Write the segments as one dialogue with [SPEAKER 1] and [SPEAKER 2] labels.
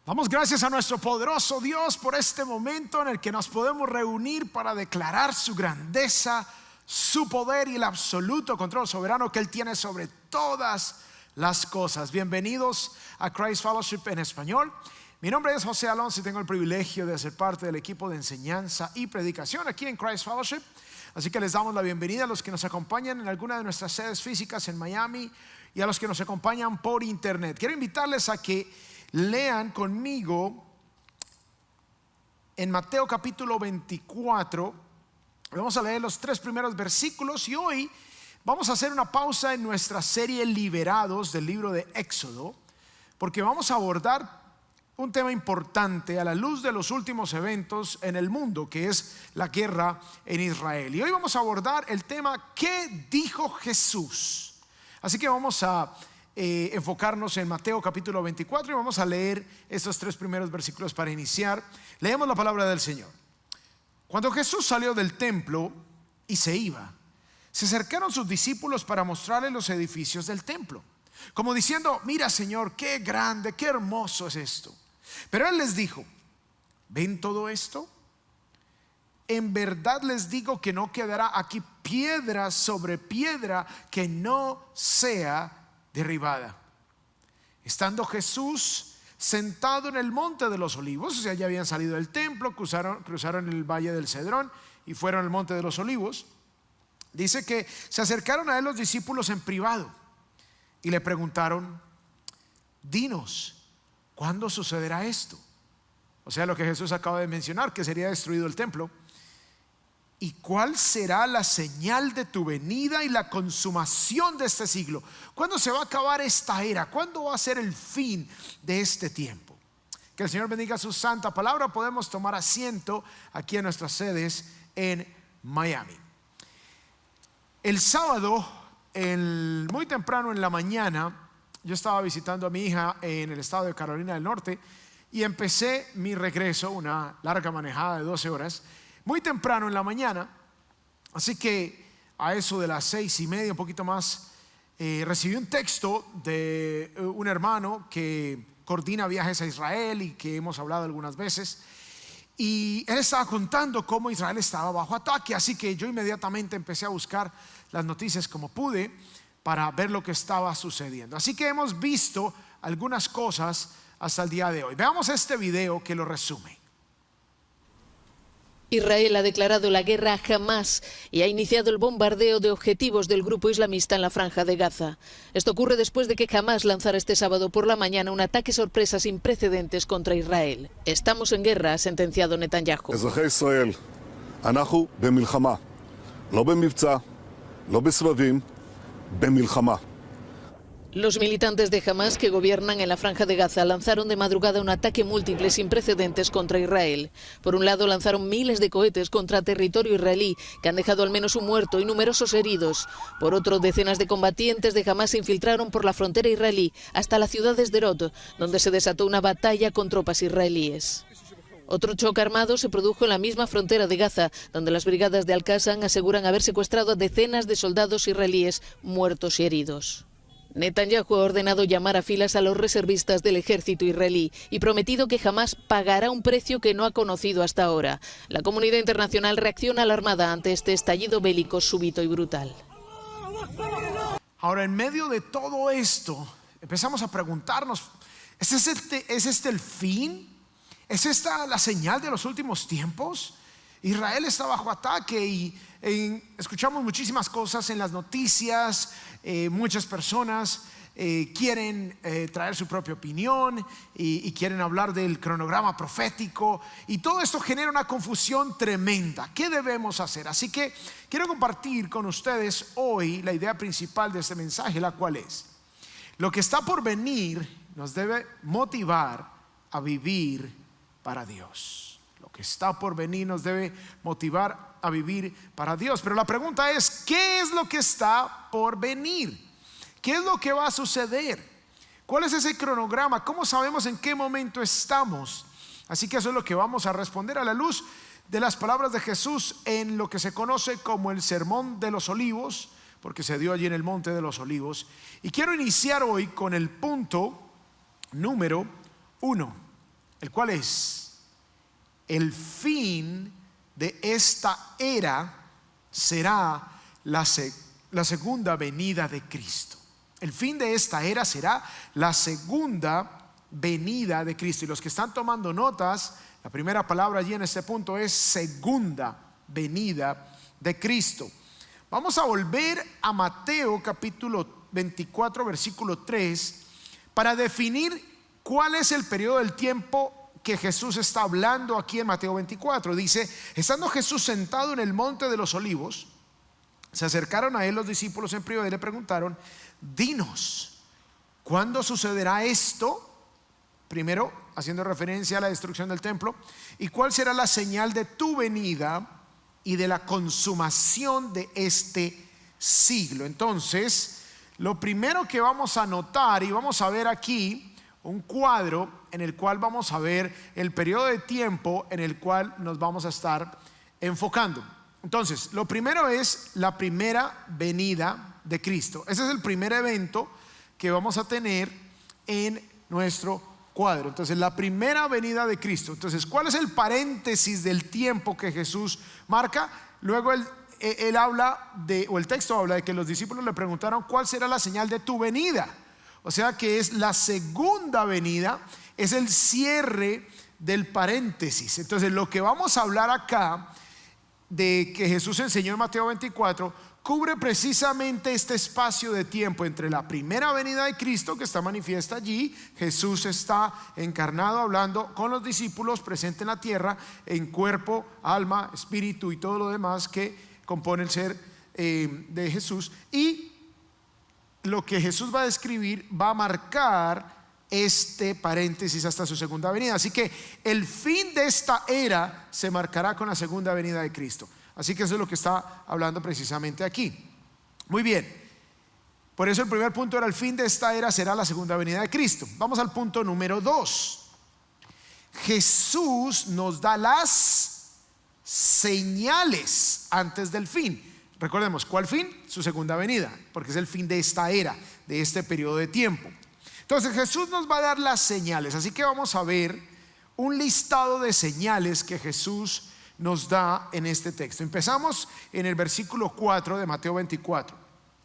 [SPEAKER 1] Damos gracias a nuestro poderoso Dios por este momento en el que nos podemos reunir para declarar su grandeza, su poder y el absoluto control soberano que Él tiene sobre todas las cosas. Bienvenidos a Christ Fellowship en español. Mi nombre es José Alonso y tengo el privilegio de ser parte del equipo de enseñanza y predicación aquí en Christ Fellowship. Así que les damos la bienvenida a los que nos acompañan en alguna de nuestras sedes físicas en Miami y a los que nos acompañan por internet. Quiero invitarles a que lean conmigo en Mateo capítulo 24. Vamos a leer los 3 primeros versículos y hoy vamos a hacer una pausa en nuestra serie Liberados del libro de Éxodo, porque vamos a abordar un tema importante a la luz de los últimos eventos en el mundo, que es la guerra en Israel. Y hoy vamos a abordar el tema ¿qué dijo Jesús? Así que vamos a enfocarnos en Mateo capítulo 24 y vamos a leer estos 3 primeros versículos para iniciar. Leemos la palabra del Señor. Cuando Jesús salió del templo y se iba, se acercaron sus discípulos para mostrarle los edificios del templo, como diciendo: mira, Señor, qué grande, qué hermoso es esto. Pero Él les dijo: ¿ven todo esto? En verdad les digo que no quedará aquí piedra sobre piedra que no sea derribada. Estando Jesús sentado en el monte de los olivos, o sea, ya habían salido del templo, cruzaron el valle del Cedrón y fueron al monte de los olivos. Dice que se acercaron a Él los discípulos en privado y le preguntaron: dinos, ¿cuándo sucederá esto? O sea, lo que Jesús acaba de mencionar, que sería destruido el templo. ¿Y cuál será la señal de tu venida y la consumación de este siglo? ¿Cuándo se va a acabar esta era? ¿Cuándo va a ser el fin de este tiempo? Que el Señor bendiga su santa palabra. Podemos tomar asiento aquí en nuestras sedes en Miami. El sábado, muy temprano en la mañana, yo estaba visitando a mi hija en el estado de Carolina del Norte y empecé mi regreso, una larga manejada de 12 horas, muy temprano en la mañana. Así que a eso de las 6:30, un poquito más, recibí un texto de un hermano que coordina viajes a Israel y que hemos hablado algunas veces. Y él estaba contando cómo Israel estaba bajo ataque. Así que yo inmediatamente empecé a buscar las noticias como pude para ver lo que estaba sucediendo. Así que hemos visto algunas cosas hasta el día de hoy. Veamos este video que lo resume.
[SPEAKER 2] Israel ha declarado la guerra a Hamás y ha iniciado el bombardeo de objetivos del grupo islamista en la franja de Gaza. Esto ocurre después de que Hamás lanzara este sábado por la mañana un ataque sorpresa sin precedentes contra Israel. Estamos en guerra, ha sentenciado Netanyahu.
[SPEAKER 3] אזרחי ישראל, אנחנו במלחמה, לא במבצע, לא בסבבים, במלחמה.
[SPEAKER 2] Los militantes de Hamás que gobiernan en la franja de Gaza lanzaron de madrugada un ataque múltiple sin precedentes contra Israel. Por un lado, lanzaron miles de cohetes contra territorio israelí que han dejado al menos un muerto y numerosos heridos. Por otro, decenas de combatientes de Hamás se infiltraron por la frontera israelí hasta la ciudad de Sderot, donde se desató una batalla con tropas israelíes. Otro choque armado se produjo en la misma frontera de Gaza, donde las brigadas de Al-Qassam aseguran haber secuestrado a decenas de soldados israelíes muertos y heridos. Netanyahu ha ordenado llamar a filas a los reservistas del ejército israelí y prometido que jamás pagará un precio que no ha conocido hasta ahora. La comunidad internacional reacciona alarmada ante este estallido bélico súbito y brutal.
[SPEAKER 1] Ahora, en medio de todo esto, empezamos a preguntarnos: ¿es este el fin? ¿Es esta la señal de los últimos tiempos? Israel está bajo ataque y escuchamos muchísimas cosas en las noticias. Muchas personas quieren traer su propia opinión y quieren hablar del cronograma profético, y todo esto genera una confusión tremenda. ¿Qué debemos hacer? Así que quiero compartir con ustedes hoy la idea principal de este mensaje, la cual es: lo que está por venir nos debe motivar a vivir para Dios. Lo que está por venir nos debe motivar a vivir para Dios. Pero la pregunta es: ¿qué es lo que está por venir? ¿Qué es lo que va a suceder? ¿Cuál es ese cronograma? ¿Cómo sabemos en qué momento estamos? Así que eso es lo que vamos a responder a la luz de las palabras de Jesús en lo que se conoce como el Sermón de los Olivos, porque se dio allí en el Monte de los Olivos. Y quiero iniciar hoy con el punto número 1. el cual es: el fin de esta era será la segunda venida de Cristo. El fin de esta era será la segunda venida de Cristo. Y los que están tomando notas, la primera palabra allí en este punto es segunda venida de Cristo. Vamos a volver a Mateo capítulo 24 versículo 3 para definir cuál es el periodo del tiempo que Jesús está hablando aquí en Mateo 24. Dice: estando Jesús sentado en el monte de los olivos, se acercaron a él los discípulos en privado y le preguntaron: dinos, ¿cuándo sucederá esto? Primero, haciendo referencia a la destrucción del templo. ¿Y cuál será la señal de tu venida y de la consumación de este siglo? Entonces, lo primero que vamos a notar, y vamos a ver aquí un cuadro en el cual vamos a ver el periodo de tiempo en el cual nos vamos a estar enfocando. Entonces, lo primero es la primera venida de Cristo. Ese es el primer evento que vamos a tener en nuestro cuadro. Entonces, la primera venida de Cristo. Entonces, ¿cuál es el paréntesis del tiempo que Jesús marca? Luego él habla o el texto habla de que los discípulos le preguntaron: ¿cuál será la señal de tu venida? O sea que es la segunda venida, es el cierre del paréntesis. Entonces, lo que vamos a hablar acá de que Jesús enseñó en Mateo 24 cubre precisamente este espacio de tiempo entre la primera venida de Cristo, que está manifiesta allí. Jesús está encarnado, hablando con los discípulos, presente en la tierra en cuerpo, alma, espíritu y todo lo demás que compone el ser de Jesús. Y lo que Jesús va a describir va a marcar este paréntesis hasta su segunda venida. Así que el fin de esta era se marcará con la segunda venida de Cristo. Así que eso es lo que está hablando precisamente aquí. Muy bien. Por eso el primer punto era: el fin de esta era será la segunda venida de Cristo. Vamos al punto número 2. Jesús nos da las señales antes del fin. Recordemos, ¿cuál fin? Su segunda venida, porque es el fin de esta era, de este periodo de tiempo. Entonces Jesús nos va a dar las señales. Así que vamos a ver un listado de señales que Jesús nos da en este texto. Empezamos en el versículo 4 de Mateo 24.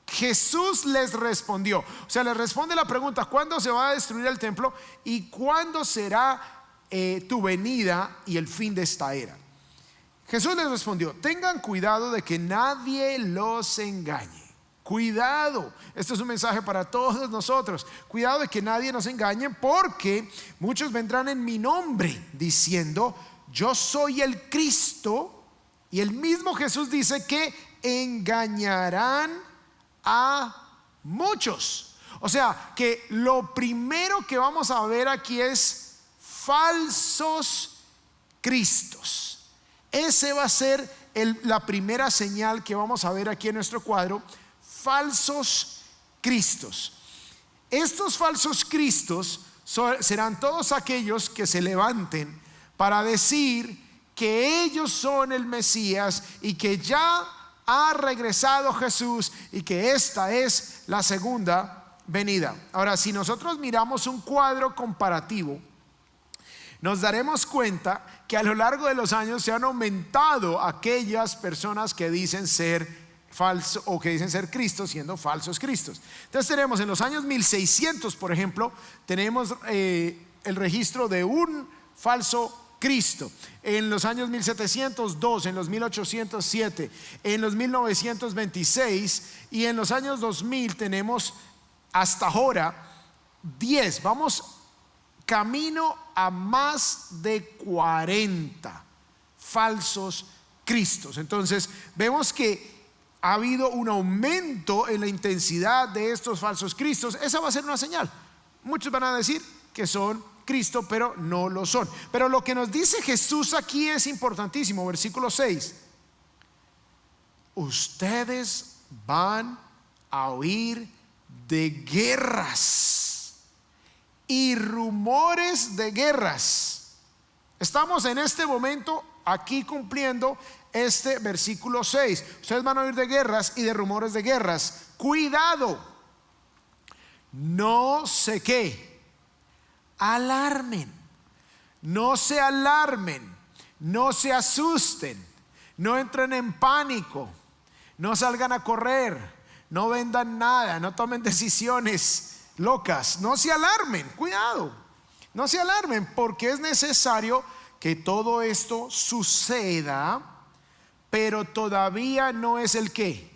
[SPEAKER 1] Jesús les respondió, o sea, les responde la pregunta: ¿cuándo se va a destruir el templo y cuándo será tu venida y el fin de esta era? Jesús les respondió: tengan cuidado de que nadie los engañe. Cuidado, esto es un mensaje para todos nosotros. Cuidado de que nadie nos engañe, porque muchos vendrán en mi nombre diciendo: yo soy el Cristo. Y el mismo Jesús dice que engañarán a muchos. O sea que lo primero que vamos a ver aquí es falsos cristos. Ese va a ser la primera señal que vamos a ver aquí en nuestro cuadro: falsos cristos. Estos falsos cristos serán todos aquellos que se levanten para decir que ellos son el Mesías y que ya ha regresado Jesús y que esta es la segunda venida. Ahora, si nosotros miramos un cuadro comparativo, nos daremos cuenta que a lo largo de los años se han aumentado aquellas personas que dicen ser falso o que dicen ser Cristo siendo falsos cristos. Entonces tenemos en los años 1600, por ejemplo, tenemos el registro de un falso Cristo. En los años 1702, en los 1807, en los 1926 y en los años 2000 tenemos hasta ahora 10. Vamos camino a más de 40 falsos cristos. Entonces vemos que ha habido un aumento en la intensidad de estos falsos cristos. Esa va a ser una señal. Muchos van a decir que son Cristo, pero no lo son. Pero lo que nos dice Jesús aquí es importantísimo. Versículo 6: ustedes van a oír de guerras y rumores de guerras. Estamos en este momento aquí cumpliendo este versículo 6. Ustedes van a oír de guerras y de rumores de guerras. Cuidado, no sé qué, alarmen, no se alarmen, no se asusten, no entren en pánico, no salgan a correr, no vendan nada, no tomen decisiones locas, no se alarmen, cuidado, no se alarmen, porque es necesario que todo esto suceda, pero todavía no es el qué,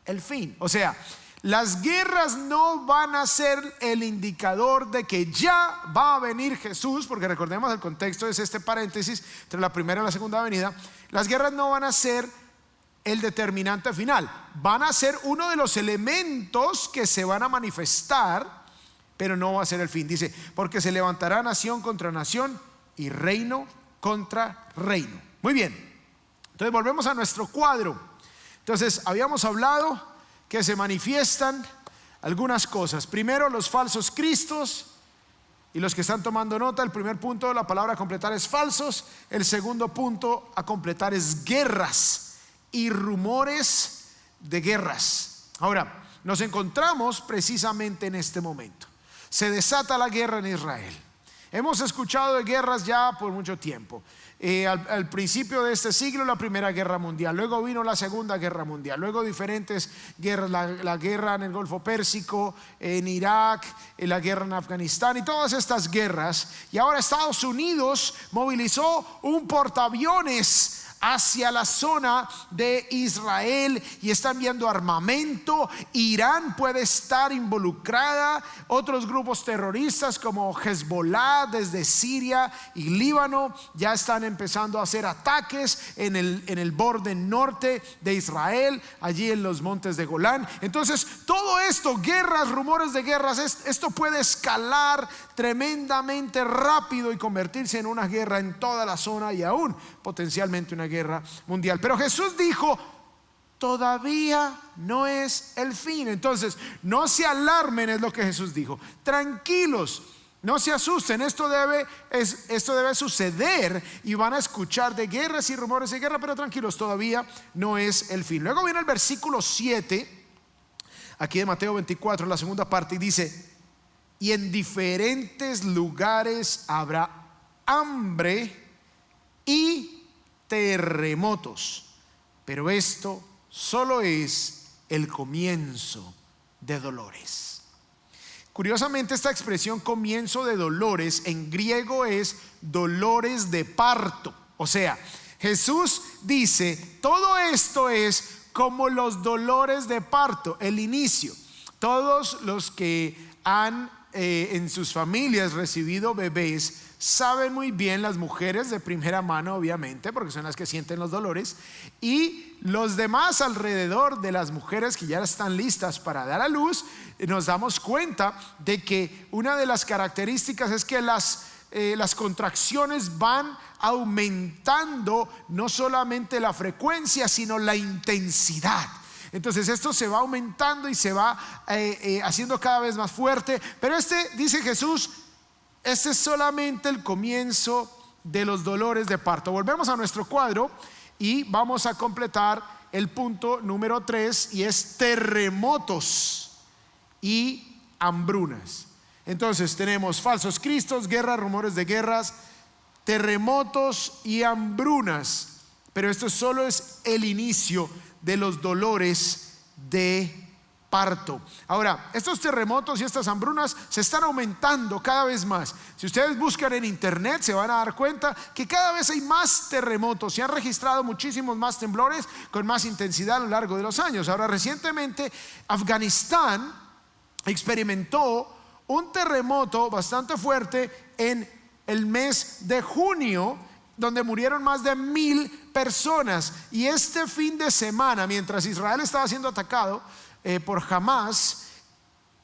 [SPEAKER 1] el fin. O sea, las guerras no van a ser el indicador de que ya va a venir Jesús, porque recordemos el contexto es este paréntesis entre la primera y la segunda venida. Las guerras no van a ser el determinante final, van a ser uno de los elementos que se van a manifestar, pero no va a ser el fin. Dice, porque se levantará nación contra nación y reino contra reino. Muy bien, entonces volvemos a nuestro cuadro. Entonces habíamos hablado que se manifiestan algunas cosas. Primero, los falsos cristos. Y los que están tomando nota, el primer punto de la palabra a completar es falsos. El segundo punto a completar es guerras y rumores de guerras. Ahora, nos encontramos precisamente en este momento. Se desata la guerra en Israel. Hemos escuchado de guerras ya por mucho tiempo. Al principio de este siglo, la Primera Guerra Mundial, luego vino la Segunda Guerra Mundial, luego diferentes guerras, la guerra en el Golfo Pérsico, en Irak, la guerra en Afganistán y todas estas guerras. Y ahora Estados Unidos movilizó un portaaviones hacia la zona de Israel y está enviando armamento. Irán puede estar involucrada, otros grupos terroristas como Hezbollah desde Siria y Líbano ya están empezando a hacer ataques en el borde norte de Israel, allí en los montes de Golán. Entonces todo esto, guerras, rumores de guerras, esto puede escalar tremendamente rápido y convertirse en una guerra en toda la zona y aún potencialmente una guerra mundial. Pero Jesús dijo, todavía no es el fin. Entonces no se alarmen, es lo que Jesús dijo. Tranquilos, no se asusten, esto debe suceder y van a escuchar de guerras y rumores de guerra, pero tranquilos, todavía no es el fin. Luego viene el versículo 7 aquí de Mateo 24, la segunda parte, y dice, y en diferentes lugares habrá hambre y terremotos, pero esto solo es el comienzo de dolores. Curiosamente, esta expresión comienzo de dolores en griego es dolores de parto. O sea, Jesús dice, todo esto es como los dolores de parto, el inicio. Todos los que han en sus familias recibido bebés saben muy bien, las mujeres de primera mano obviamente, porque son las que sienten los dolores, y los demás alrededor de las mujeres que ya están listas para dar a luz, nos damos cuenta de que una de las características es que las contracciones van aumentando no solamente la frecuencia, sino la intensidad. Entonces esto se va aumentando y se va haciendo cada vez más fuerte. Pero dice Jesús, este es solamente el comienzo de los dolores de parto. Volvemos a nuestro cuadro y vamos a completar el punto número 3, y es terremotos y hambrunas. Entonces tenemos falsos cristos, guerras, rumores de guerras, terremotos y hambrunas. Pero esto solo es el inicio de los dolores de parto. Ahora, estos terremotos y estas hambrunas se están aumentando cada vez más. Si ustedes buscan en internet se van a dar cuenta que cada vez hay más terremotos. Se han registrado muchísimos más temblores con más intensidad a lo largo de los años. Ahora, recientemente Afganistán experimentó un terremoto bastante fuerte en el mes de junio, donde murieron más de 1,000 personas. Y este fin de semana, mientras Israel estaba siendo atacado por Hamas,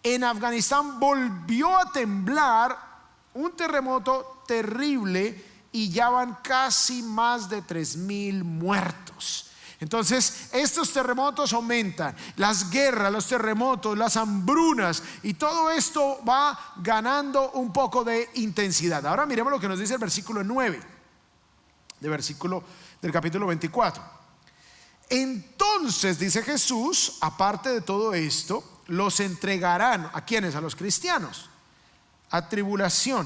[SPEAKER 1] en Afganistán volvió a temblar un terremoto terrible y ya van casi más de 3,000 muertos. Entonces estos terremotos aumentan, las guerras, los terremotos, las hambrunas, y todo esto va ganando un poco de intensidad. Ahora miremos lo que nos dice el versículo 9 del capítulo 24. Entonces, dice Jesús, aparte de todo esto, los entregarán. ¿A quiénes? A los cristianos. A tribulación,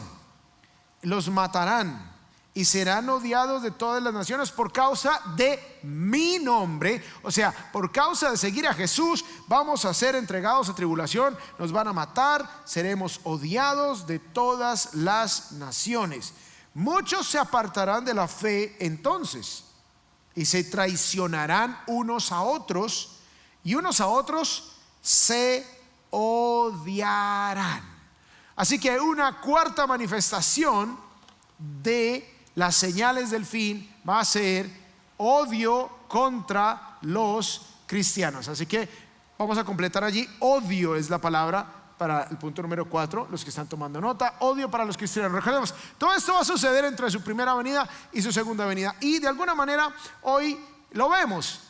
[SPEAKER 1] los matarán y serán odiados de todas las naciones por causa de mi nombre. O sea, por causa de seguir a Jesús vamos a ser entregados a tribulación, nos van a matar, seremos odiados de todas las naciones. Muchos se apartarán de la fe entonces y se traicionarán unos a otros, y unos a otros se odiarán. Así que una cuarta manifestación de las señales del fin va a ser odio contra los cristianos. Así que vamos a completar allí. Odio es la palabra para el punto número 4, los que están tomando nota. Odio para los cristianos. Recordemos, todo esto va a suceder entre su primera venida y su segunda venida, y de alguna manera hoy lo vemos.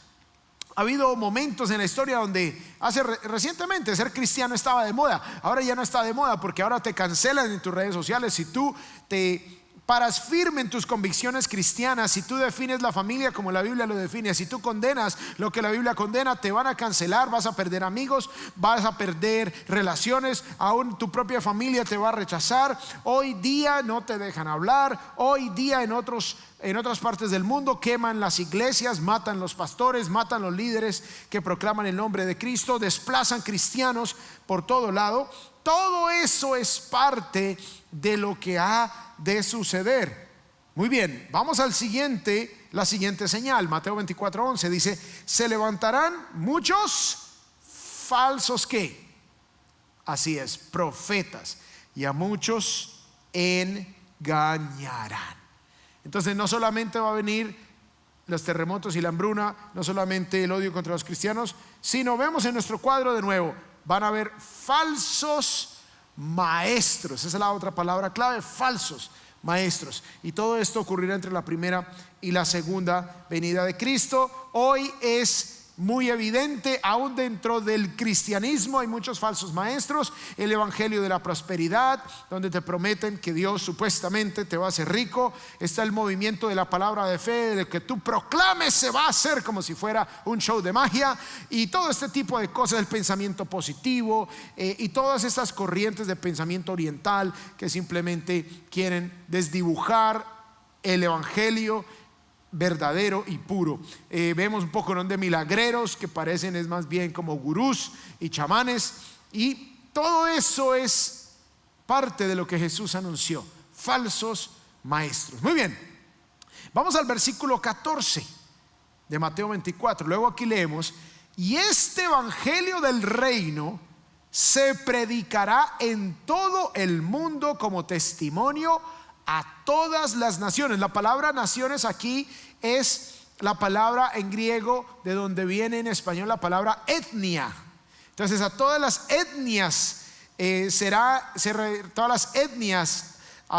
[SPEAKER 1] Ha habido momentos en la historia donde recientemente ser cristiano estaba de moda. Ahora ya no está de moda, porque ahora te cancelan en tus redes sociales si tú te paras firme en tus convicciones cristianas, si tú defines la familia como la Biblia lo define, si tú condenas lo que la Biblia condena, te van a cancelar, vas a perder amigos, vas a perder relaciones, aún tu propia familia te va a rechazar. Hoy día no te dejan hablar. Hoy día en otras partes del mundo queman las iglesias, matan los pastores, matan los líderes que proclaman el nombre de Cristo, desplazan cristianos por todo lado. Todo eso es parte de lo que ha de suceder. Muy bien, vamos al siguiente, la siguiente señal. Mateo 24:11 dice: se levantarán muchos falsos, ¿qué? Así es, profetas, y a muchos engañarán. Entonces no solamente va a venir los terremotos y la hambruna, no solamente el odio contra los cristianos, sino vemos en nuestro cuadro de nuevo, van a haber falsos maestros. Esa es la otra palabra clave: falsos maestros. Y todo esto ocurrirá entre la primera y la segunda venida de Cristo. Hoy es muy evidente, aún dentro del cristianismo hay muchos falsos maestros. El evangelio de la prosperidad, donde te prometen que Dios supuestamente te va a hacer rico. Está el movimiento de la palabra de fe, de que tú proclames se va a hacer, como si fuera un show de magia, y todo este tipo de cosas, el pensamiento positivo, y todas estas corrientes de pensamiento oriental que simplemente quieren desdibujar el evangelio verdadero y puro. Vemos un poco de milagreros que parecen es más bien como gurús y chamanes, y todo eso es parte de lo que Jesús anunció: falsos maestros. Muy bien, vamos al versículo 14 de Mateo 24. Luego aquí leemos: y este evangelio del reino se predicará en todo el mundo como testimonio a todas las naciones. La palabra naciones aquí es la palabra en griego de donde viene en español la palabra etnia. Entonces a todas las etnias todas las etnias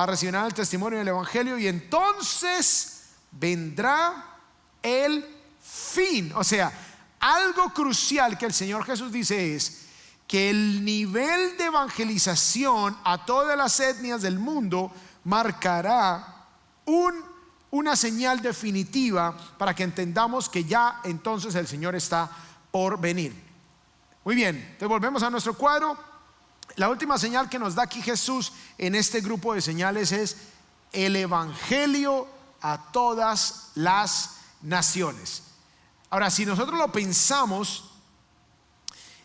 [SPEAKER 1] recibirán el testimonio del evangelio, y entonces vendrá el fin. O sea, algo crucial que el Señor Jesús dice es que el nivel de evangelización a todas las etnias del mundo marcará una señal definitiva para que entendamos que ya entonces el Señor está por venir. Muy bien, entonces volvemos a nuestro cuadro. La última señal que nos da aquí Jesús en este grupo de señales es el evangelio a todas las naciones. Ahora, si nosotros lo pensamos,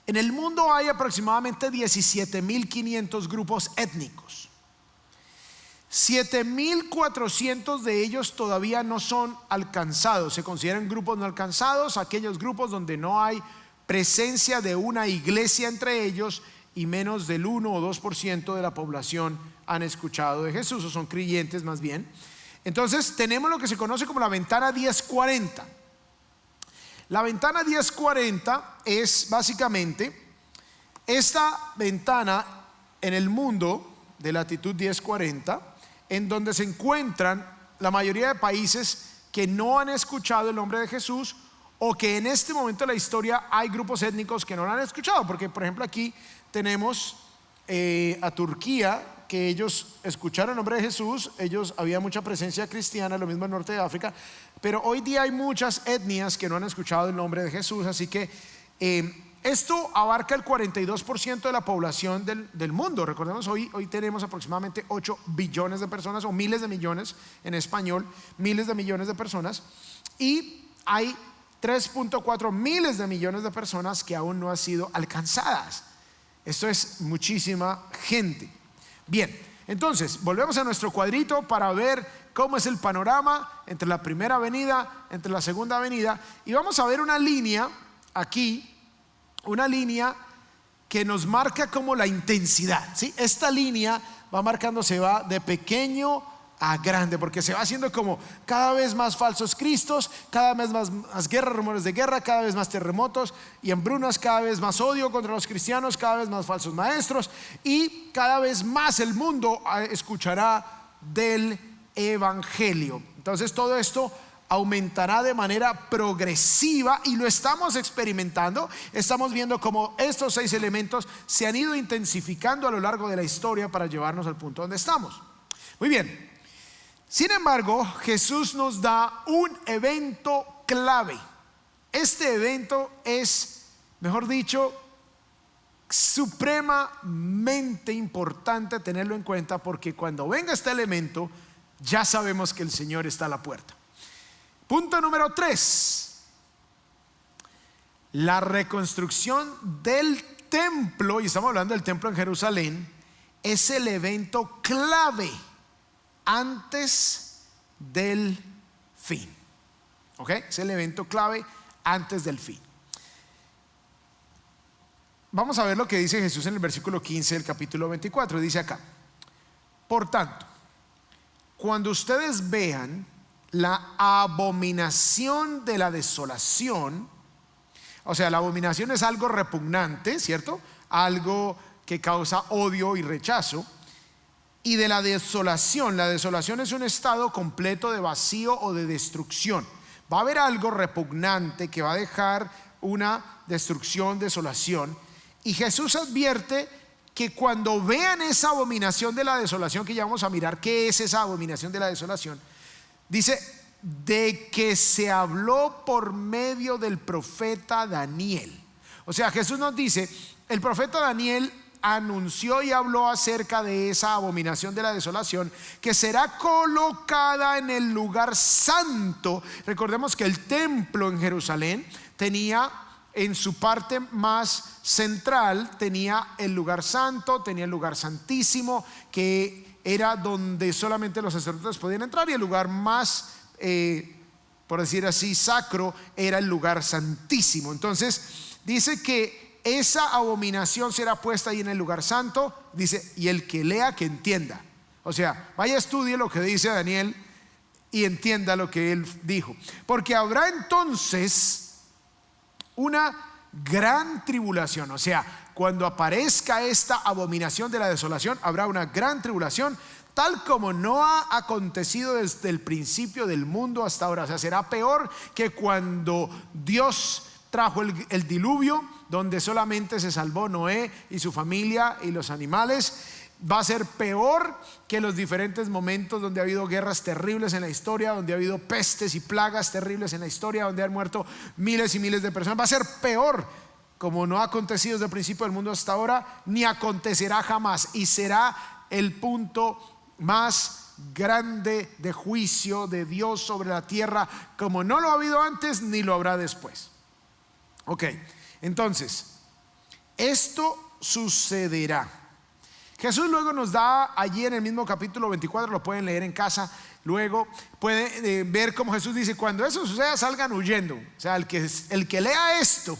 [SPEAKER 1] en el mundo hay aproximadamente 17.500 grupos étnicos. 7.400 de ellos todavía no son alcanzados. Se consideran grupos no alcanzados aquellos grupos donde no hay presencia de una iglesia entre ellos, y menos del 1 o 2% de la población han escuchado de Jesús, o son creyentes más bien. Entonces tenemos lo que se conoce como la ventana 1040. La ventana 1040 es básicamente esta ventana en el mundo de latitud 1040, en donde se encuentran la mayoría de países que no han escuchado el nombre de Jesús, o que en este momento de la historia hay grupos étnicos que no lo han escuchado. Porque por ejemplo aquí tenemos a Turquía, que ellos escucharon el nombre de Jesús, había mucha presencia cristiana, lo mismo en el norte de África, pero hoy día hay muchas etnias que no han escuchado el nombre de Jesús. Así que esto abarca el 42% de la población del mundo. Recordemos, hoy tenemos aproximadamente 8 billones de personas, o miles de millones en español, miles de millones de personas, y hay 3.4 miles de millones de personas que aún no han sido alcanzadas. Esto es muchísima gente. Bien, entonces volvemos a nuestro cuadrito para ver cómo es el panorama entre la primera venida, entre la segunda venida, y vamos a ver una línea aquí, una línea que nos marca como la intensidad, ¿sí? Esta línea va marcando, se va de pequeño a grande, porque se va haciendo como cada vez más falsos cristos, cada vez más guerras, rumores de guerra, cada vez más terremotos y hambrunas, cada vez más odio contra los cristianos, cada vez más falsos maestros, y cada vez más el mundo escuchará del evangelio. Entonces todo esto aumentará de manera progresiva, y lo estamos experimentando. Estamos viendo cómo estos 6 elementos se han ido intensificando a lo largo de la historia para llevarnos al punto donde estamos. Muy bien. Sin embargo, Jesús nos da un evento clave. Este evento es, mejor dicho, supremamente importante tenerlo en cuenta, porque cuando venga este elemento ya sabemos que el Señor está a la puerta. Punto número 3: la reconstrucción del templo, y estamos hablando del templo en Jerusalén, es el evento clave antes del fin. ¿Ok? Es el evento clave antes del fin. Vamos a ver lo que dice Jesús en el versículo 15 del capítulo 24. Dice acá: por tanto, cuando ustedes vean la abominación de la desolación, o sea, la abominación es algo repugnante, ¿cierto? Algo que causa odio y rechazo. Y de la desolación es un estado completo de vacío o de destrucción. Va a haber algo repugnante que va a dejar una destrucción, desolación. Y Jesús advierte que cuando vean esa abominación de la desolación, que ya vamos a mirar qué es esa abominación de la desolación, dice: de que se habló por medio del profeta Daniel. O sea, Jesús nos dice, el profeta Daniel anunció y habló acerca de esa abominación de la desolación, que será colocada en el lugar santo. Recordemos que el templo en Jerusalén tenía en su parte más central, tenía el lugar santo, tenía el lugar santísimo, que era donde solamente los sacerdotes podían entrar, y el lugar más, por decir así, sacro, era el lugar santísimo. Entonces dice que esa abominación será puesta ahí en el lugar santo. Dice: y el que lea, que entienda. O sea, vaya, estudie lo que dice Daniel y entienda lo que él dijo. Porque habrá entonces una gran tribulación. O sea, cuando aparezca esta abominación de la desolación, habrá una gran tribulación, tal como no ha acontecido desde el principio del mundo hasta ahora. O sea, será peor que cuando Dios trajo el diluvio, donde solamente se salvó Noé y su familia y los animales. Va a ser peor que los diferentes momentos donde ha habido guerras terribles en la historia, donde ha habido pestes y plagas terribles en la historia, donde han muerto miles y miles de personas. Va a ser peor, como no ha acontecido desde el principio del mundo hasta ahora, ni acontecerá jamás, y será el punto más grande de juicio de Dios sobre la tierra, como no lo ha habido antes ni lo habrá después. Ok, entonces esto sucederá. Jesús luego nos da allí en el mismo capítulo 24, lo pueden leer en casa, luego pueden ver cómo Jesús dice: cuando eso suceda, salgan huyendo. O sea, el que lea esto,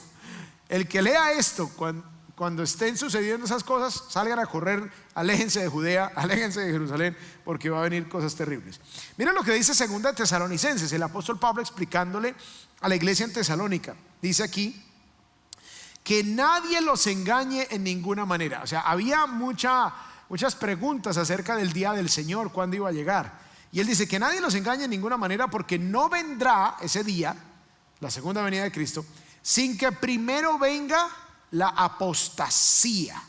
[SPEAKER 1] cuando estén sucediendo esas cosas, salgan a correr, aléjense de Judea, aléjense de Jerusalén, porque va a venir cosas terribles. Miren lo que dice 2 Tesalonicenses, el apóstol Pablo explicándole a la iglesia en Tesalónica. Dice aquí: que nadie los engañe en ninguna manera. O sea, había muchas preguntas acerca del día del Señor, cuándo iba a llegar. Y él dice: que nadie los engañe en ninguna manera, porque no vendrá ese día, la segunda venida de Cristo, sin que primero venga la apostasía.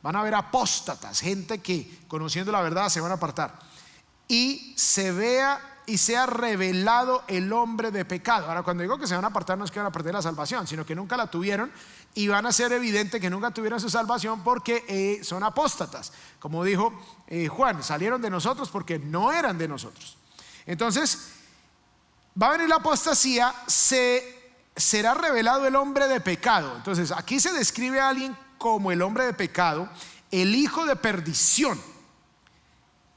[SPEAKER 1] Van a haber apóstatas, gente que conociendo la verdad se van a apartar, y se vea y sea revelado el hombre de pecado. Ahora, cuando digo que se van a apartar, no es que van a perder la salvación, sino que nunca la tuvieron y van a ser evidente que nunca tuvieron su salvación porque son apóstatas. Como dijo Juan, salieron de nosotros porque no eran de nosotros. Entonces, va a venir la apostasía, será revelado el hombre de pecado. Entonces, aquí se describe a alguien como el hombre de pecado, el hijo de perdición.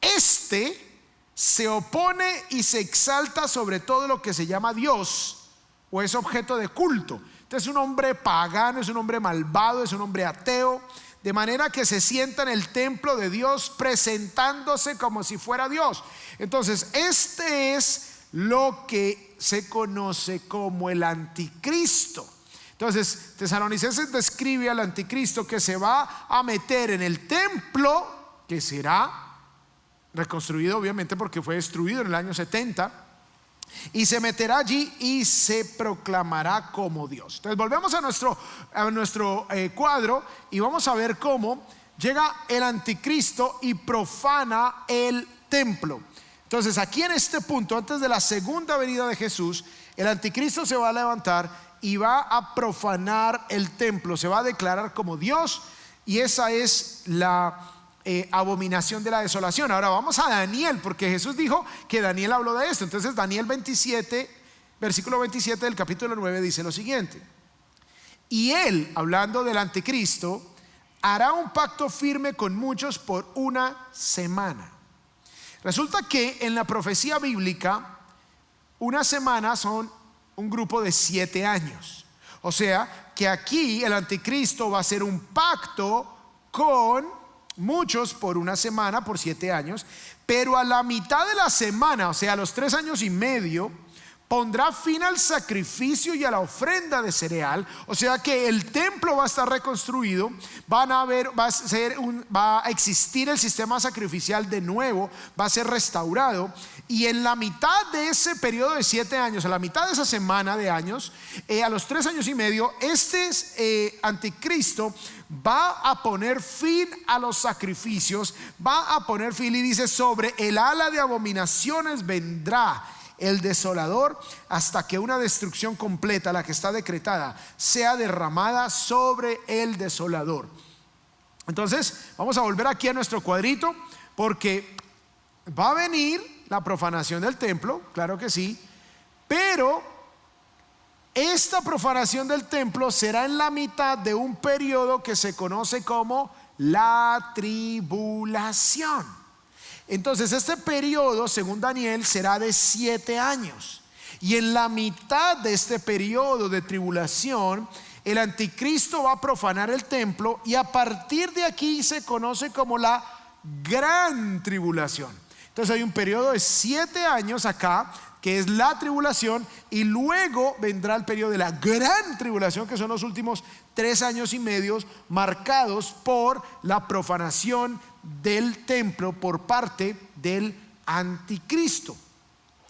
[SPEAKER 1] Este se opone y se exalta sobre todo lo que se llama Dios o es objeto de culto. Entonces es un hombre pagano, es un hombre malvado, es un hombre ateo, de manera que se sienta en el templo de Dios presentándose como si fuera Dios. Entonces este es lo que se conoce como el anticristo. Entonces Tesalonicenses describe al anticristo que se va a meter en el templo, que será reconstruido obviamente porque fue destruido en el año 70, y se meterá allí y se proclamará como Dios. Entonces volvemos a nuestro cuadro y vamos a ver cómo llega el anticristo y profana el templo. Entonces aquí en este punto, antes de la segunda venida de Jesús, el anticristo se va a levantar y va a profanar el templo, se va a declarar como Dios, y esa es la abominación de la desolación. Ahora vamos a Daniel, porque Jesús dijo que Daniel habló de esto. Entonces Daniel 27, versículo 27 del capítulo 9 dice lo siguiente: y él, hablando del anticristo, hará un pacto firme con muchos por una semana. Resulta que en la profecía bíblica una semana son un grupo de 7 años. O sea que aquí el anticristo va a hacer un pacto con muchos por una semana, por 7 años, pero a la mitad de la semana, o sea, a los 3 años y medio, pondrá fin al sacrificio y a la ofrenda de cereal. O sea que el templo va a estar reconstruido, va a existir el sistema sacrificial de nuevo, va a ser restaurado, y en la mitad de ese periodo de 7 años, a la mitad de esa semana de años, a los 3 años y medio, este anticristo va a poner fin a los sacrificios, va a poner fin, y dice: sobre el ala de abominaciones vendrá el desolador, hasta que una destrucción completa, la que está decretada, sea derramada sobre el desolador. Entonces vamos a volver aquí a nuestro cuadrito, porque va a venir la profanación del templo, claro que sí, pero esta profanación del templo será en la mitad de un periodo que se conoce como la tribulación. Entonces este periodo, según Daniel, será de 7 años. Y en la mitad de este periodo de tribulación, el anticristo va a profanar el templo, y a partir de aquí se conoce como la gran tribulación. Entonces hay un periodo de 7 años acá, que es la tribulación, y luego vendrá el periodo de la gran tribulación, que son los últimos 3 años y medio, marcados por la profanación del templo por parte del anticristo.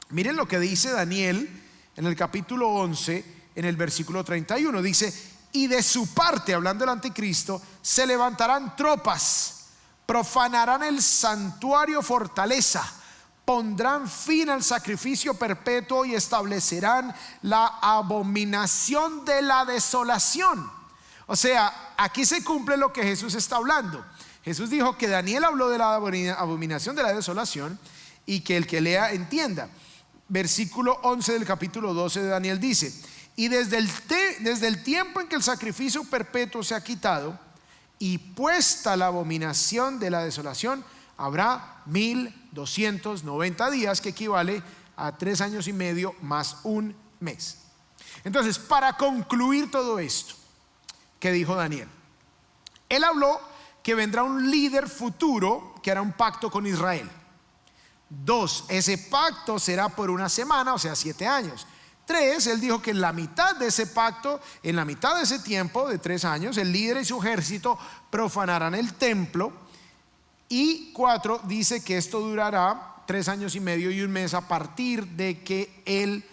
[SPEAKER 1] Miren lo que dice Daniel en el capítulo 11, en el versículo 31. Dice: y de su parte, hablando del anticristo, se levantarán tropas, profanarán el santuario fortaleza, pondrán fin al sacrificio perpetuo y establecerán la abominación de la desolación. O sea, aquí se cumple lo que Jesús está hablando. Jesús dijo que Daniel habló de la abominación de la desolación, y que el que lea entienda. Versículo 11 del capítulo 12 de Daniel dice: y desde el tiempo en que el sacrificio perpetuo se ha quitado y puesta la abominación de la desolación, habrá 1290 días, que equivale a 3 años y medio más un mes. Entonces, para concluir todo esto que dijo Daniel, él habló que vendrá un líder futuro que hará un pacto con Israel. 2, ese pacto será por una semana, o sea 7 años. 3, él dijo que en la mitad de ese pacto, en la mitad de ese tiempo de 3 años, el líder y su ejército profanarán el templo. Y 4, dice que esto durará 3 años y medio y un mes a partir de que el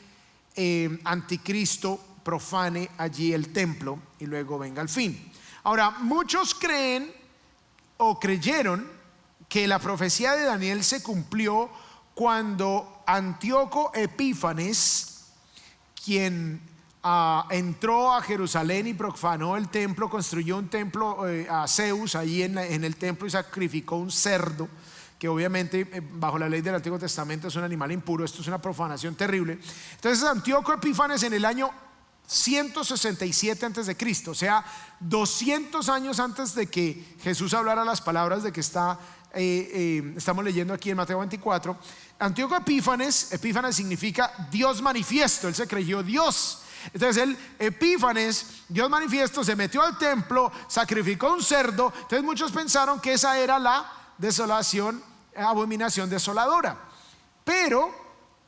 [SPEAKER 1] anticristo profane allí el templo y luego venga el fin. Ahora, muchos creen o creyeron que la profecía de Daniel se cumplió cuando Antíoco Epífanes, quien entró a Jerusalén y profanó el templo, construyó un templo a Zeus ahí en el templo y sacrificó un cerdo, que obviamente bajo la ley del Antiguo Testamento es un animal impuro. Esto es una profanación terrible. Entonces Antíoco Epífanes, en el año 167 antes de Cristo, o sea 200 años antes de que Jesús hablara las palabras de que estamos leyendo aquí en Mateo 24, Antíoco Epífanes significa Dios manifiesto. Él se creyó Dios. Entonces Epífanes, Dios manifiesto, se metió al templo, sacrificó un cerdo. Entonces muchos pensaron que esa era la desolación, abominación desoladora. Pero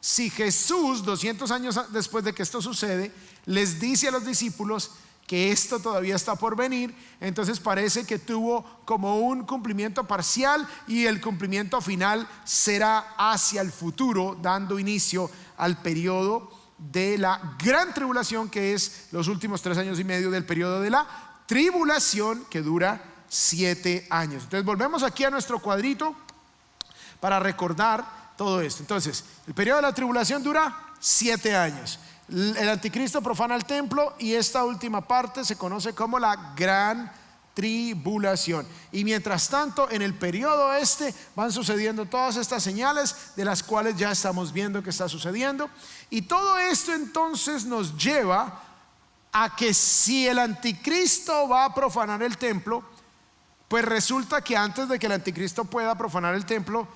[SPEAKER 1] si Jesús, 200 años después de que esto sucede, les dice a los discípulos que esto todavía está por venir, entonces parece que tuvo como un cumplimiento parcial, y el cumplimiento final será hacia el futuro, dando inicio al periodo de la gran tribulación, que es los últimos 3 años y medio del periodo de la tribulación, que dura 7 años. Entonces volvemos aquí a nuestro cuadrito para recordar todo esto. Entonces el periodo de la tribulación dura 7 años. El anticristo profana el templo, y esta última parte se conoce como la gran tribulación. Y mientras tanto, en el periodo van sucediendo todas estas señales, de las cuales ya estamos viendo que está sucediendo. Y todo esto entonces nos lleva a que si el anticristo va a profanar el templo, pues resulta que antes de que el anticristo pueda profanar el templo,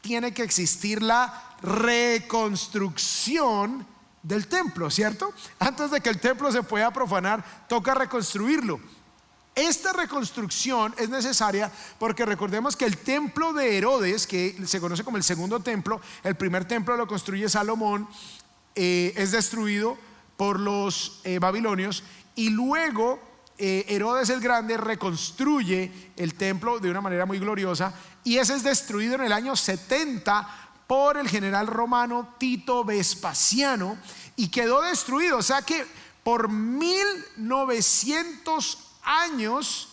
[SPEAKER 1] tiene que existir la reconstrucción del templo, ¿cierto? Antes de que el templo se pueda profanar, toca reconstruirlo. Esta reconstrucción es necesaria porque recordemos que el templo de Herodes, que se conoce como el segundo templo, el primer templo lo construye Salomón, es destruido por los babilonios, y luego Herodes el Grande reconstruye el templo de una manera muy gloriosa, y ese es destruido en el año 70 por el general romano Tito Vespasiano, y quedó destruido. O sea que por 1900 años,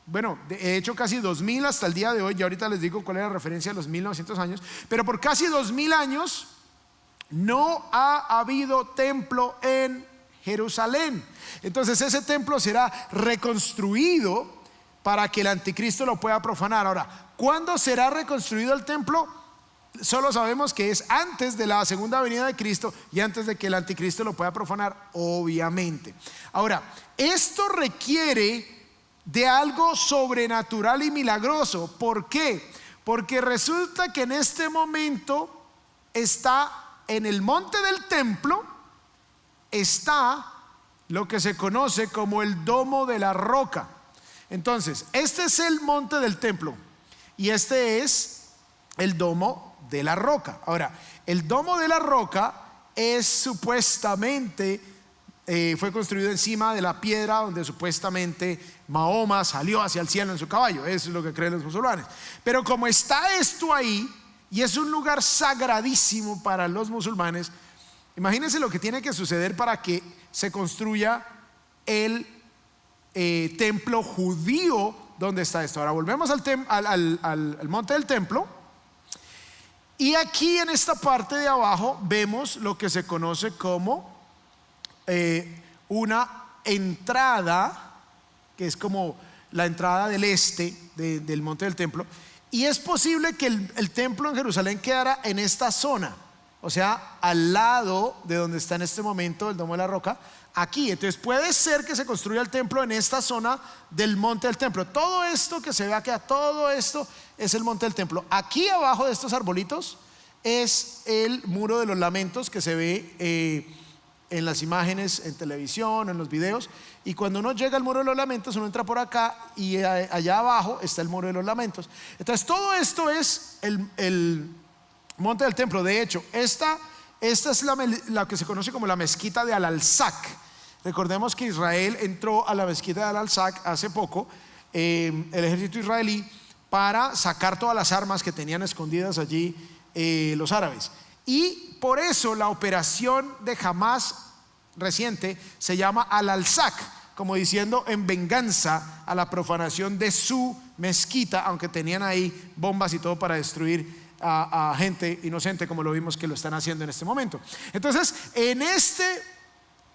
[SPEAKER 1] bueno, de hecho casi 2000 hasta el día de hoy, y ahorita les digo cuál es la referencia de los 1900 años, pero por casi 2000 años no ha habido templo en Jerusalén. Entonces ese templo será reconstruido para que el anticristo lo pueda profanar. Ahora, ¿cuándo será reconstruido el templo? Solo sabemos que es antes de la segunda venida de Cristo y antes de que el anticristo lo pueda profanar, obviamente. Ahora, esto requiere de algo sobrenatural y milagroso. ¿Por qué? Porque resulta que en este momento está en el monte del templo, está lo que se conoce como el domo de la roca. Entonces, este es el monte del templo y este es el domo de la roca. Ahora, el domo de la roca es supuestamente fue construido encima de la piedra donde supuestamente Mahoma salió hacia el cielo en su caballo. Eso es lo que creen los musulmanes. Pero como está esto ahí y es un lugar sagradísimo para los musulmanes, imagínense lo que tiene que suceder para que se construya el templo judío donde está esto. Ahora volvemos al monte del templo. Y aquí en esta parte de abajo vemos lo que se conoce como una entrada, que es como la entrada del del monte del templo. Y es posible que el templo en Jerusalén quedara en esta zona, o sea, al lado de donde está en este momento el domo de la roca, aquí. Entonces puede ser que se construya el templo en esta zona del monte del templo. Todo esto que se ve acá, todo esto es el monte del templo. Aquí abajo de estos arbolitos es el muro de los lamentos que se ve en las imágenes, en televisión, en los videos. Y cuando uno llega al muro de los lamentos, uno entra por acá y allá abajo está el muro de los lamentos. Entonces todo esto es el monte del templo. De hecho, esta es la que se conoce como la mezquita de Al-Alsac. Recordemos que Israel entró a la mezquita de Al-Alsac hace poco, el ejército israelí, para sacar todas las armas que tenían escondidas allí los árabes. Y por eso la operación de Hamás reciente se llama Al-Alsac, como diciendo en venganza a la profanación de su mezquita, aunque tenían ahí bombas y todo para destruir a gente inocente, como lo vimos que lo están haciendo en este momento. Entonces, en este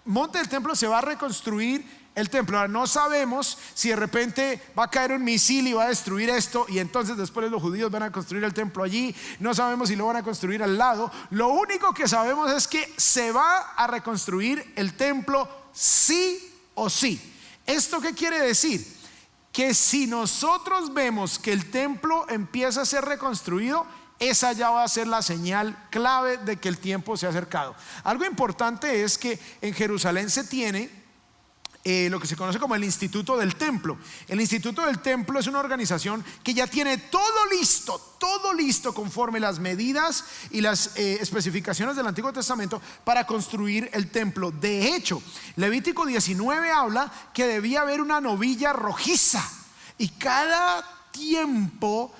[SPEAKER 1] monte del templo se va a reconstruir el templo. Ahora, no sabemos si de repente va a caer un misil y va a destruir esto, y entonces después los judíos van a construir el templo allí. No sabemos si lo van a construir al lado. Lo único que sabemos es que se va a reconstruir el templo sí o sí. ¿Esto qué quiere decir? Que si nosotros vemos que el templo empieza a ser reconstruido, esa ya va a ser la señal clave de que el tiempo se ha acercado. Algo importante es que en Jerusalén se tiene lo que se conoce como el Instituto del Templo. El Instituto del Templo es una organización que ya tiene todo listo conforme las medidas y las especificaciones del Antiguo Testamento para construir el templo. De hecho, Levítico 19 habla que debía haber una novilla rojiza, y cada tiempo,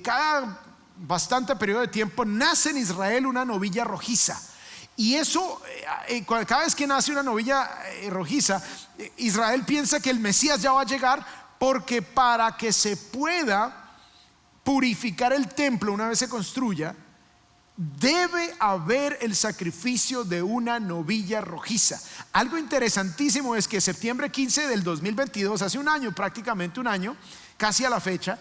[SPEAKER 1] cada bastante periodo de tiempo, nace en Israel una novilla rojiza. Y eso, cada vez que nace una novilla rojiza, Israel piensa que el Mesías ya va a llegar, porque para que se pueda purificar el templo una vez se construya, debe haber el sacrificio de una novilla rojiza. Algo interesantísimo es que septiembre 15 del 2022, hace un año, prácticamente un año, casi a la fecha,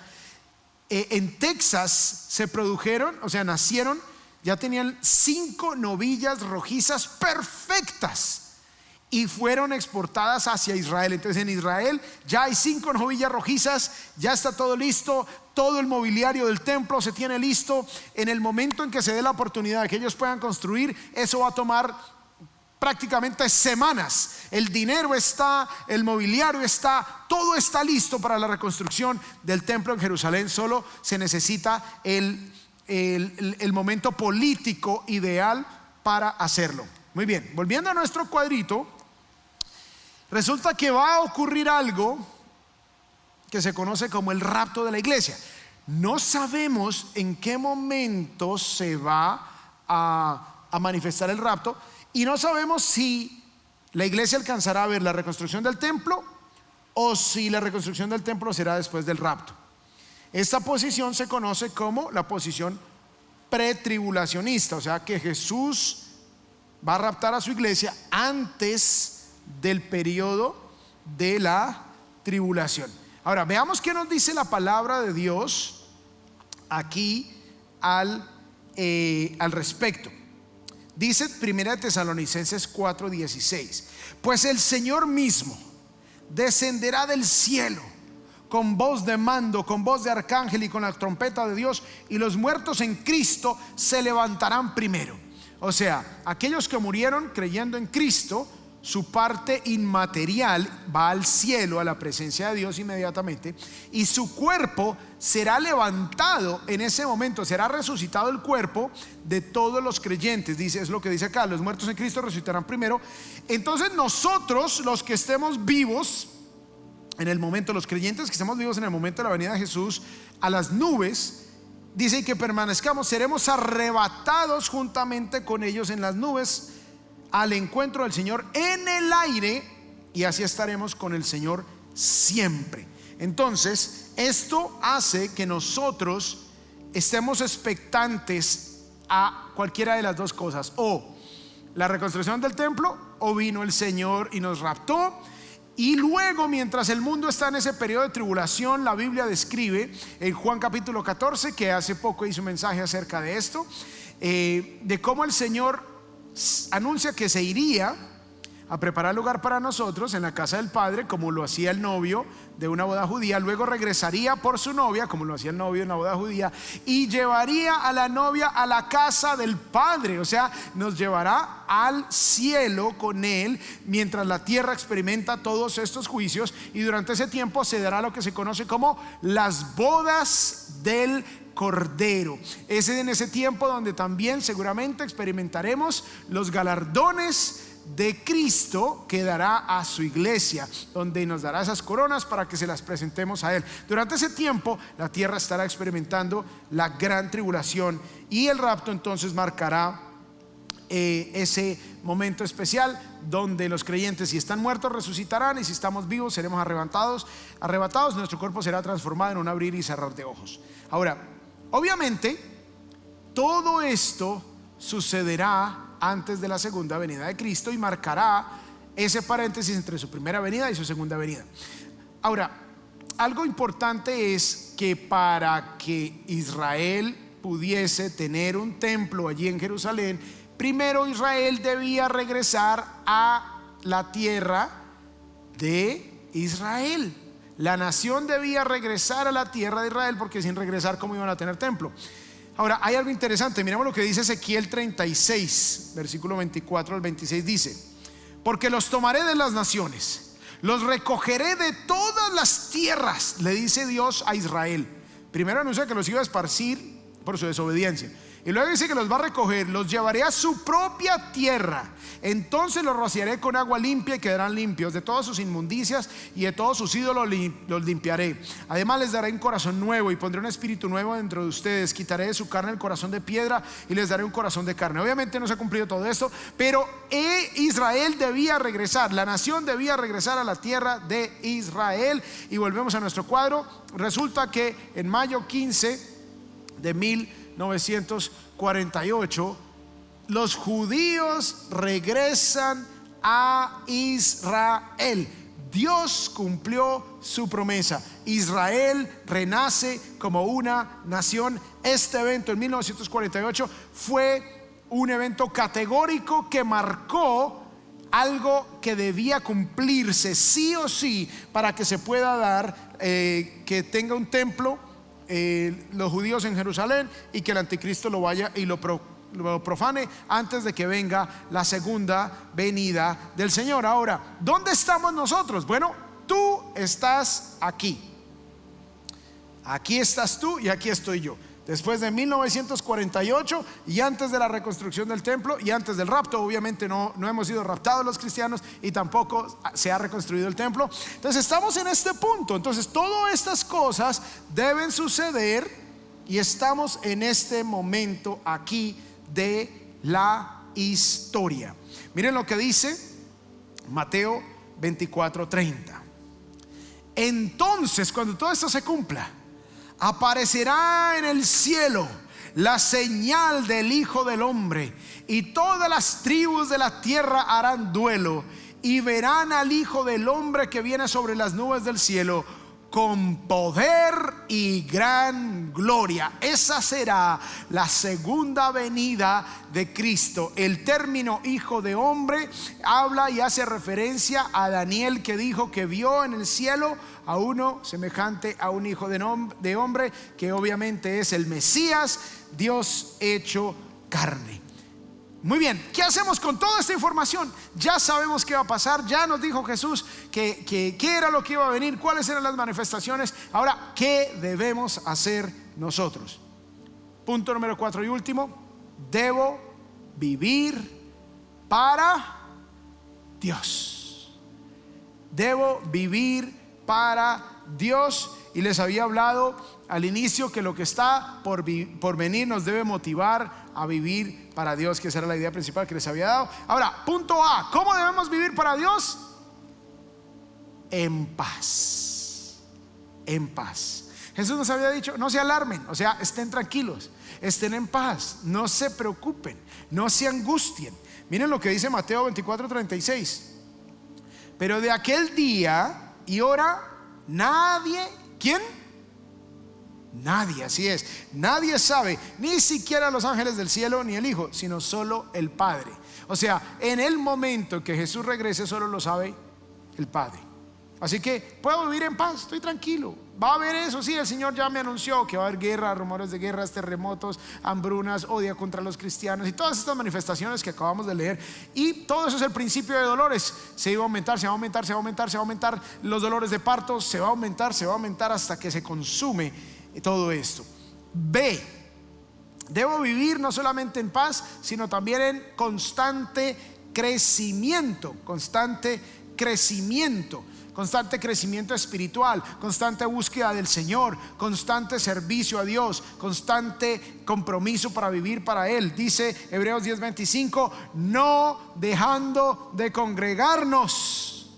[SPEAKER 1] en Texas se produjeron, o sea, nacieron, ya tenían 5 novillas rojizas perfectas y fueron exportadas hacia Israel. Entonces en Israel ya hay 5 novillas rojizas, ya está todo listo, todo el mobiliario del templo se tiene listo. En el momento en que se dé la oportunidad de que ellos puedan construir, eso va a tomar prácticamente semanas. El dinero está, el mobiliario está, todo está listo para la reconstrucción del templo en Jerusalén. Solo se necesita el momento político ideal para hacerlo. Muy bien, volviendo a nuestro cuadrito, resulta que va a ocurrir algo que se conoce como el rapto de la iglesia. No sabemos en qué momento se va a manifestar el rapto, y no sabemos si la iglesia alcanzará a ver la reconstrucción del templo o si la reconstrucción del templo será después del rapto. Esta posición se conoce como la posición pretribulacionista, o sea que Jesús va a raptar a su iglesia antes del periodo de la tribulación. Ahora veamos qué nos dice la palabra de Dios aquí al respecto. Dice 1 Tesalonicenses 4:16: pues el Señor mismo descenderá del cielo con voz de mando, con voz de arcángel y con la trompeta de Dios, y los muertos en Cristo se levantarán primero. O sea, aquellos que murieron creyendo en Cristo, su parte inmaterial va al cielo, a la presencia de Dios inmediatamente, y su cuerpo será levantado en ese momento. Será resucitado el cuerpo de todos los creyentes. Dice, es lo que dice acá: los muertos en Cristo resucitarán primero. Entonces nosotros, los que estemos vivos en el momento, los creyentes que estemos vivos en el momento de la venida de Jesús, a las nubes, dice que permanezcamos, seremos arrebatados juntamente con ellos en las nubes al encuentro del Señor en el aire, y así estaremos con el Señor siempre. Entonces esto hace que nosotros estemos expectantes a cualquiera de las dos cosas: o la reconstrucción del templo, o vino el Señor y nos raptó. Y luego, mientras el mundo está en ese periodo de tribulación, la Biblia describe en Juan capítulo 14, que hace poco hizo un mensaje acerca de esto, de cómo el Señor anuncia que se iría a preparar lugar para nosotros en la casa del Padre, como lo hacía el novio de una boda judía. Luego regresaría por su novia, como lo hacía el novio en una boda judía, y llevaría a la novia a la casa del Padre. O sea, nos llevará al cielo con él mientras la tierra experimenta todos estos juicios, y durante ese tiempo se dará lo que se conoce como las bodas del Cordero. Es en ese tiempo donde también seguramente experimentaremos los galardones de Cristo, que dará a su iglesia, donde nos dará esas coronas para que se las presentemos a él. Durante ese tiempo la tierra estará experimentando la gran tribulación, y el rapto entonces marcará ese momento especial donde los creyentes, si están muertos, resucitarán, y si estamos vivos seremos arrebatados. Nuestro cuerpo será transformado en un abrir y cerrar de ojos. Ahora, obviamente Todo esto sucederá antes de la segunda venida de Cristo y marcará ese paréntesis entre su primera venida y su segunda venida. Ahora, algo importante es que para que Israel pudiese tener un templo allí en Jerusalén, primero Israel debía regresar a la tierra de Israel. La nación debía regresar a la tierra de Israel, porque sin regresar, ¿cómo iban a tener templo? Ahora, hay algo interesante. Miremos lo que dice Ezequiel 36, versículo 24 al 26. Dice: porque los tomaré de las naciones, los recogeré de todas las tierras, le dice Dios a Israel. Primero anuncia que los iba a esparcir por su desobediencia, y luego dice que los va a recoger, los llevaré a su propia tierra. Entonces los rociaré con agua limpia y quedarán limpios. De todas sus inmundicias y de todos sus ídolos los limpiaré. Además les daré un corazón nuevo y pondré un espíritu nuevo dentro de ustedes. Quitaré de su carne el corazón de piedra y les daré un corazón de carne. Obviamente no se ha cumplido todo esto, pero Israel debía regresar, la nación debía regresar a la tierra de Israel. Y volvemos a nuestro cuadro. Resulta que en mayo 15 de 1948 los judíos regresan a Israel. Dios cumplió su promesa. Israel renace como una nación. Este evento en 1948 fue un evento categórico que marcó algo que debía cumplirse sí o sí para que se pueda dar que tenga un templo los judíos en Jerusalén, y que el anticristo lo vaya y lo profane antes de que venga la segunda venida del Señor. Ahora, ¿dónde estamos nosotros? Bueno, tú estás aquí. Aquí estás tú y aquí estoy yo. Después de 1948 y antes de la reconstrucción del templo y antes del rapto, obviamente no hemos sido raptados los cristianos y tampoco se ha reconstruido el templo. Entonces estamos en este punto. Entonces todas estas cosas deben suceder y estamos en este momento aquí de la historia. Miren lo que dice Mateo 24:30. Entonces, cuando todo esto se cumpla, aparecerá en el cielo la señal del Hijo del Hombre, y todas las tribus de la tierra harán duelo y verán al Hijo del Hombre que viene sobre las nubes del cielo con poder y gran gloria. Esa será la segunda venida de Cristo. El término Hijo de Hombre habla y hace referencia a Daniel, que dijo que vio en el cielo a uno semejante a un hijo de hombre, que obviamente es el Mesías, Dios hecho carne. Muy bien, ¿qué hacemos con toda esta información? Ya sabemos qué va a pasar, ya nos dijo Jesús que era lo que iba a venir, cuáles eran las manifestaciones. Ahora, ¿qué debemos hacer nosotros? Punto número 4 y último: debo vivir para Dios. Debo vivir para Dios. Y les había hablado al inicio que lo que está por venir nos debe motivar a vivir para Dios, que esa era la idea principal que les había dado. Ahora, punto A: ¿cómo debemos vivir para Dios? En paz. En paz. Jesús nos había dicho: no se alarmen, o sea, estén tranquilos, estén en paz, no se preocupen, no se angustien. Miren lo que dice Mateo 24:36. Pero de aquel día y hora nadie, ¿quién? Nadie, así es, nadie sabe, ni siquiera los ángeles del cielo ni el Hijo, sino solo el Padre. O sea, en el momento que Jesús regrese, solo lo sabe el Padre. Así que puedo vivir en paz, estoy tranquilo. Va a haber eso, sí, el Señor ya me anunció que va a haber guerra, rumores de guerras, terremotos, hambrunas, odio contra los cristianos y todas estas manifestaciones que acabamos de leer. Y todo eso es el principio de dolores. Se va a aumentar, se va a aumentar, se va a aumentar, se va a aumentar. Los dolores de parto se va a aumentar, se va a aumentar hasta que se consume todo esto. B: debo vivir no solamente en paz, sino también en constante crecimiento. Constante crecimiento. Constante crecimiento espiritual, constante búsqueda del Señor, constante servicio a Dios, constante compromiso para vivir para Él. Dice Hebreos 10:25: no dejando de congregarnos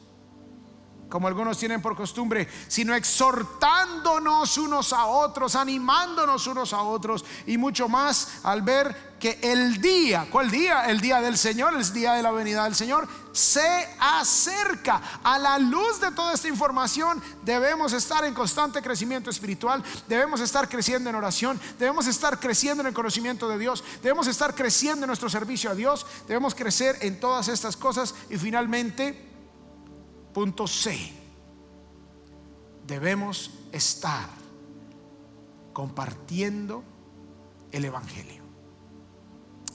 [SPEAKER 1] como algunos tienen por costumbre, sino exhortándonos unos a otros, animándonos unos a otros, y mucho más al ver que el día, ¿cuál día? El día del Señor, el día de la venida del Señor se acerca. A la luz de toda esta información debemos estar en constante crecimiento espiritual, debemos estar creciendo en oración, debemos estar creciendo en el conocimiento de Dios, debemos estar creciendo en nuestro servicio a Dios, debemos crecer en todas estas cosas. Y finalmente, punto C, debemos estar compartiendo el Evangelio.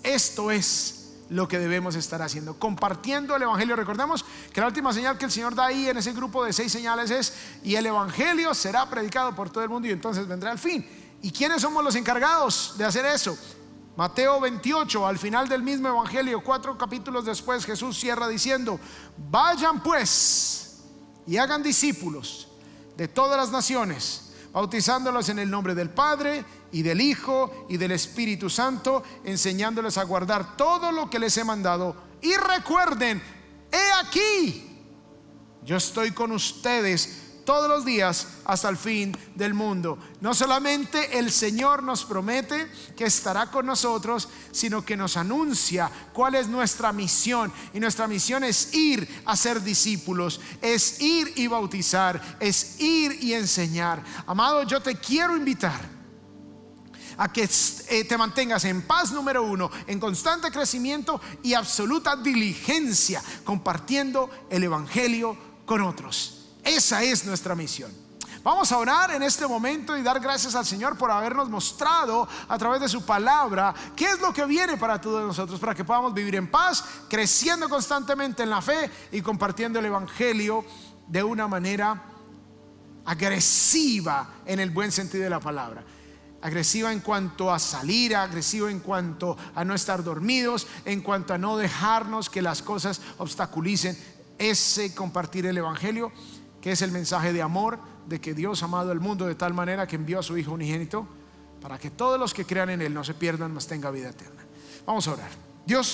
[SPEAKER 1] Esto es lo que debemos estar haciendo, compartiendo el Evangelio. Recordemos que la última señal que el Señor da ahí en ese grupo de 6 señales es: y el Evangelio será predicado por todo el mundo y entonces vendrá el fin. ¿Y quiénes somos los encargados de hacer eso? Mateo 28, al final del mismo Evangelio, 4 capítulos después, Jesús cierra diciendo: vayan pues y hagan discípulos de todas las naciones, bautizándolos en el nombre del Padre y del Hijo y del Espíritu Santo, enseñándoles a guardar todo lo que les he mandado. Y recuerden, he aquí, yo estoy con ustedes todos los días hasta el fin del mundo. No solamente el Señor nos promete que estará con nosotros, sino que nos anuncia cuál es nuestra misión. Y nuestra misión es ir a ser discípulos, es ir y bautizar, es ir y enseñar. Amado, yo te quiero invitar a que te mantengas en paz, número 1, en constante crecimiento y absoluta diligencia, compartiendo el Evangelio con otros. Esa es nuestra misión. Vamos a orar en este momento y dar gracias al Señor por habernos mostrado a través de su palabra qué es lo que viene para todos nosotros, para que podamos vivir en paz, creciendo constantemente en la fe y compartiendo el Evangelio de una manera agresiva, en el buen sentido de la palabra. Agresiva en cuanto a salir, agresiva en cuanto a no estar dormidos, en cuanto a no dejarnos que las cosas obstaculicen ese compartir el Evangelio, que es el mensaje de amor, de que Dios ha amado al mundo de tal manera que envió a su Hijo unigénito para que todos los que crean en Él no se pierdan, mas tengan vida eterna. Vamos a orar. Dios,